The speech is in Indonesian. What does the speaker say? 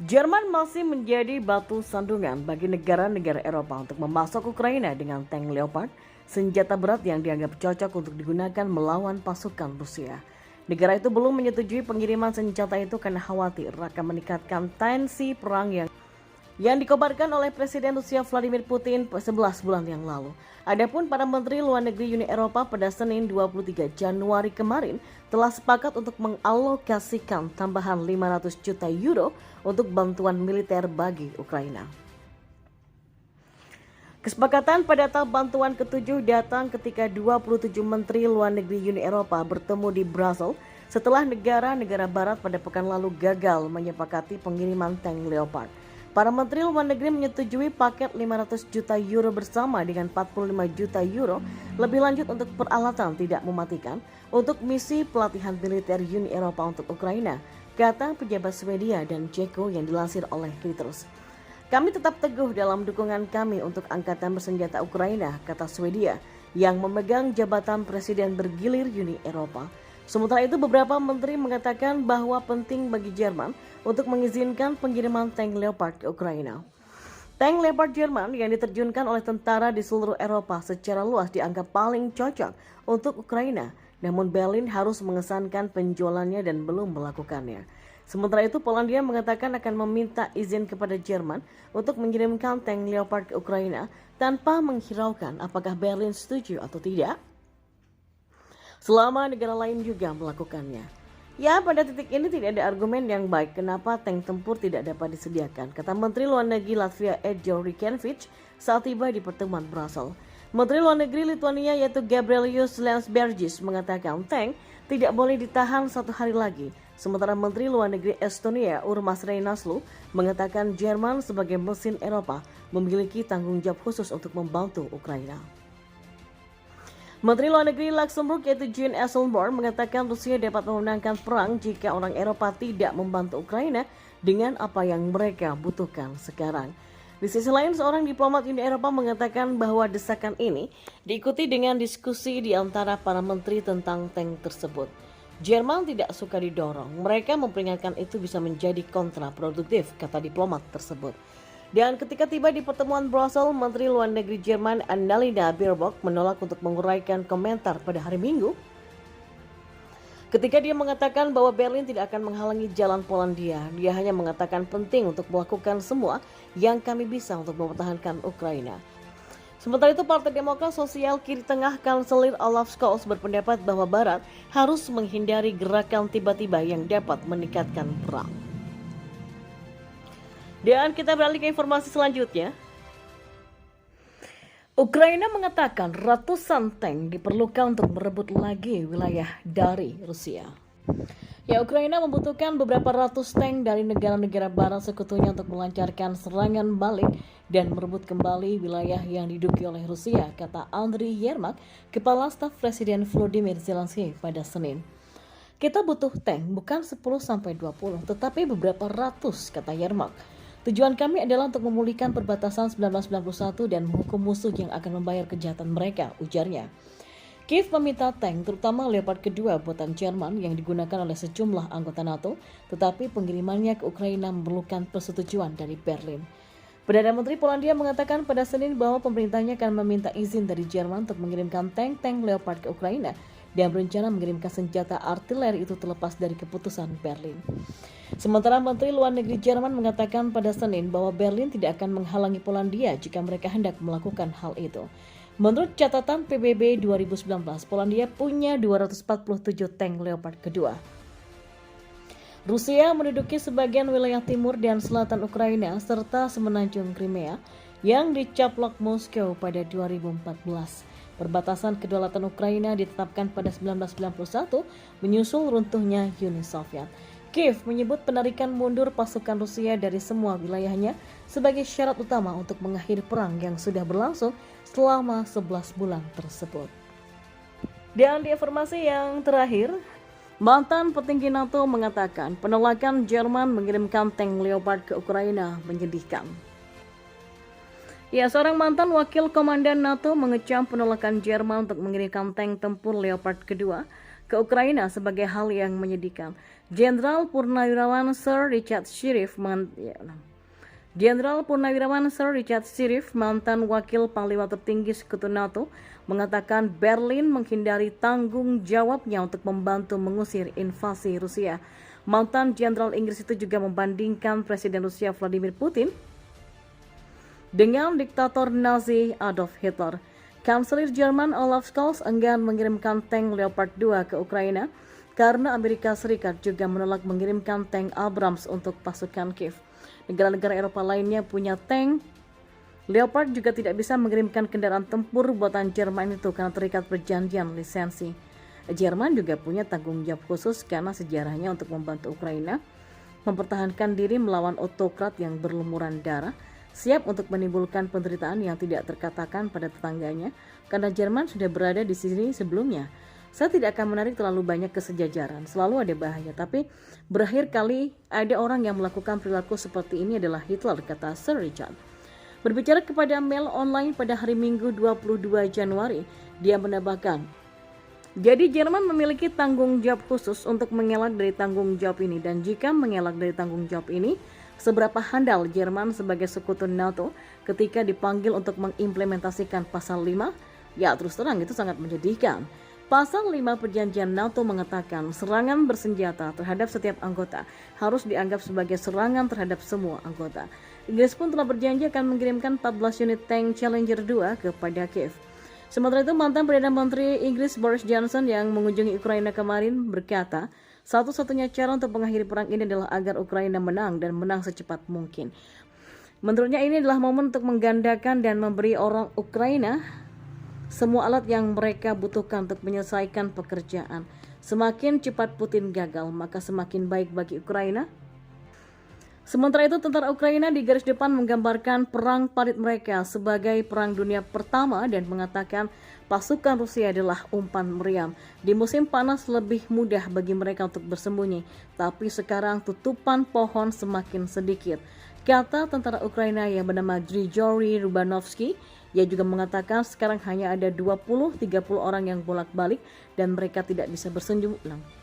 Jerman masih menjadi batu sandungan bagi negara-negara Eropa untuk memasok Ukraina dengan tank Leopard, senjata berat yang dianggap cocok untuk digunakan melawan pasukan Rusia. Negara itu belum menyetujui pengiriman senjata itu karena khawatir akan meningkatkan tensi perang yang dikobarkan oleh Presiden Rusia Vladimir Putin 11 bulan yang lalu. Adapun para Menteri Luar Negeri Uni Eropa pada Senin 23 Januari kemarin telah sepakat untuk mengalokasikan tambahan 500 juta euro untuk bantuan militer bagi Ukraina. Kesepakatan pada tahap bantuan ketujuh datang ketika 27 Menteri Luar Negeri Uni Eropa bertemu di Brussels setelah negara-negara barat pada pekan lalu gagal menyepakati pengiriman tank Leopard. Para Menteri Luar Negeri menyetujui paket 500 juta euro bersama dengan 45 juta euro lebih lanjut untuk peralatan tidak mematikan untuk misi pelatihan militer Uni Eropa untuk Ukraina, kata pejabat Swedia dan Ceko yang dilansir oleh Reuters. Kami tetap teguh dalam dukungan kami untuk angkatan bersenjata Ukraina, kata Swedia yang memegang jabatan presiden bergilir Uni Eropa. Sementara itu beberapa menteri mengatakan bahwa penting bagi Jerman untuk mengizinkan pengiriman tank Leopard ke Ukraina. Tank Leopard Jerman yang diterjunkan oleh tentara di seluruh Eropa secara luas dianggap paling cocok untuk Ukraina, namun Berlin harus mengesankan penjualannya dan belum melakukannya. Sementara itu Polandia mengatakan akan meminta izin kepada Jerman untuk mengirimkan tank Leopard ke Ukraina tanpa menghiraukan apakah Berlin setuju atau tidak, selama negara lain juga melakukannya. Ya, pada titik ini tidak ada argumen yang baik kenapa tank tempur tidak dapat disediakan, kata Menteri Luar Negeri Latvia Edgars Rinkēvičs saat tiba di pertemuan Brussels. Menteri Luar Negeri Lituania yaitu Gabrielius Landsbergis mengatakan tank tidak boleh ditahan satu hari lagi. Sementara Menteri Luar Negeri Estonia Urmas Reinaslu mengatakan Jerman sebagai mesin Eropa memiliki tanggung jawab khusus untuk membantu Ukraina. Menteri Luar Negeri Luxembourg yaitu Jean Asselborn mengatakan Rusia dapat memenangkan perang jika orang Eropa tidak membantu Ukraina dengan apa yang mereka butuhkan sekarang. Di sisi lain, seorang diplomat Uni Eropa mengatakan bahwa desakan ini diikuti dengan diskusi di antara para menteri tentang tank tersebut. Jerman tidak suka didorong, mereka memperingatkan itu bisa menjadi kontraproduktif, kata diplomat tersebut. Dan ketika tiba di pertemuan Brussels, Menteri Luar Negeri Jerman Annalena Baerbock menolak untuk menguraikan komentar pada hari Minggu ketika dia mengatakan bahwa Berlin tidak akan menghalangi jalan Polandia. Dia hanya mengatakan penting untuk melakukan semua yang kami bisa untuk mempertahankan Ukraina. Sementara itu, Partai Demokrat Sosial Kiri Tengah Kanselir Olaf Scholz berpendapat bahwa Barat harus menghindari gerakan tiba-tiba yang dapat meningkatkan perang. Dan kita beralih ke informasi selanjutnya. Ukraina mengatakan ratusan tank diperlukan untuk merebut lagi wilayah dari Rusia. Ya, Ukraina membutuhkan beberapa ratus tank dari negara-negara barat sekutunya untuk melancarkan serangan balik dan merebut kembali wilayah yang diduduki oleh Rusia, kata Andriy Yermak, Kepala Staf Presiden Volodymyr Zelensky pada Senin. Kita butuh tank bukan 10-20, tetapi beberapa ratus, kata Yermak. Tujuan kami adalah untuk memulihkan perbatasan 1991 dan menghukum musuh yang akan membayar kejahatan mereka, ujarnya. Kiev meminta tank, terutama Leopard kedua buatan Jerman yang digunakan oleh sejumlah anggota NATO, tetapi pengirimannya ke Ukraina memerlukan persetujuan dari Berlin. Perdana Menteri Polandia mengatakan pada Senin bahwa pemerintahnya akan meminta izin dari Jerman untuk mengirimkan tank-tank Leopard ke Ukraina dan berencana mengirimkan senjata artileri itu terlepas dari keputusan Berlin. Sementara Menteri Luar Negeri Jerman mengatakan pada Senin bahwa Berlin tidak akan menghalangi Polandia jika mereka hendak melakukan hal itu. Menurut catatan PBB 2019, Polandia punya 247 tank Leopard kedua. Rusia menduduki sebagian wilayah timur dan selatan Ukraina serta semenanjung Crimea yang dicaplok Moskow pada 2014. Perbatasan kedaulatan Ukraina ditetapkan pada 1991 menyusul runtuhnya Uni Soviet. Kiev menyebut penarikan mundur pasukan Rusia dari semua wilayahnya sebagai syarat utama untuk mengakhiri perang yang sudah berlangsung selama 11 bulan tersebut. Dan di informasi yang terakhir, mantan petinggi NATO mengatakan penolakan Jerman mengirimkan tank Leopard ke Ukraina menyedihkan. Ya, seorang mantan wakil komandan NATO mengecam penolakan Jerman untuk mengirimkan tank tempur Leopard kedua ke Ukraina sebagai hal yang menyedihkan. Jenderal Purnawirawan Sir Richard Shirif mantan wakil panglima tertinggi Sekutu NATO, mengatakan Berlin menghindari tanggung jawabnya untuk membantu mengusir invasi Rusia. Mantan Jenderal Inggris itu juga membandingkan Presiden Rusia Vladimir Putin dengan diktator Nazi Adolf Hitler. Kanselir Jerman Olaf Scholz enggan mengirimkan tank Leopard 2 ke Ukraina karena Amerika Serikat juga menolak mengirimkan tank Abrams untuk pasukan Kiev. Negara-negara Eropa lainnya punya tank. Leopard juga tidak bisa mengirimkan kendaraan tempur buatan Jerman itu karena terikat perjanjian lisensi. Jerman juga punya tanggung jawab khusus karena sejarahnya untuk membantu Ukraina mempertahankan diri melawan autokrat yang berlumuran darah, siap untuk menimbulkan penderitaan yang tidak terkatakan pada tetangganya karena Jerman sudah berada di sini sebelumnya. Saya tidak akan menarik terlalu banyak kesejajaran, selalu ada bahaya, tapi berakhir kali ada orang yang melakukan perilaku seperti ini adalah Hitler, kata Sir Richard. Berbicara kepada Mail Online pada hari Minggu 22 Januari, dia menambahkan, jadi Jerman memiliki tanggung jawab khusus untuk mengelak dari tanggung jawab ini, dan jika mengelak dari tanggung jawab ini, seberapa handal Jerman sebagai sekutu NATO ketika dipanggil untuk mengimplementasikan pasal 5? Ya terus terang itu sangat menyedihkan. Pasal 5 perjanjian NATO mengatakan serangan bersenjata terhadap setiap anggota harus dianggap sebagai serangan terhadap semua anggota. Inggris pun telah berjanji akan mengirimkan 14 unit tank Challenger 2 kepada Kiev. Sementara itu, mantan Perdana Menteri Inggris Boris Johnson yang mengunjungi Ukraina kemarin berkata, satu-satunya cara untuk mengakhiri perang ini adalah agar Ukraina menang dan menang secepat mungkin. Menurutnya ini adalah momen untuk menggandakan dan memberi orang Ukraina semua alat yang mereka butuhkan untuk menyelesaikan pekerjaan. Semakin cepat Putin gagal, maka semakin baik bagi Ukraina. Sementara itu, tentara Ukraina di garis depan menggambarkan perang parit mereka sebagai Perang Dunia Pertama dan mengatakan pasukan Rusia adalah umpan meriam. Di musim panas lebih mudah bagi mereka untuk bersembunyi, tapi sekarang tutupan pohon semakin sedikit, kata tentara Ukraina yang bernama Grigory Rubanovsky. Ia juga mengatakan sekarang hanya ada 20-30 orang yang bolak-balik dan mereka tidak bisa bersembunyi.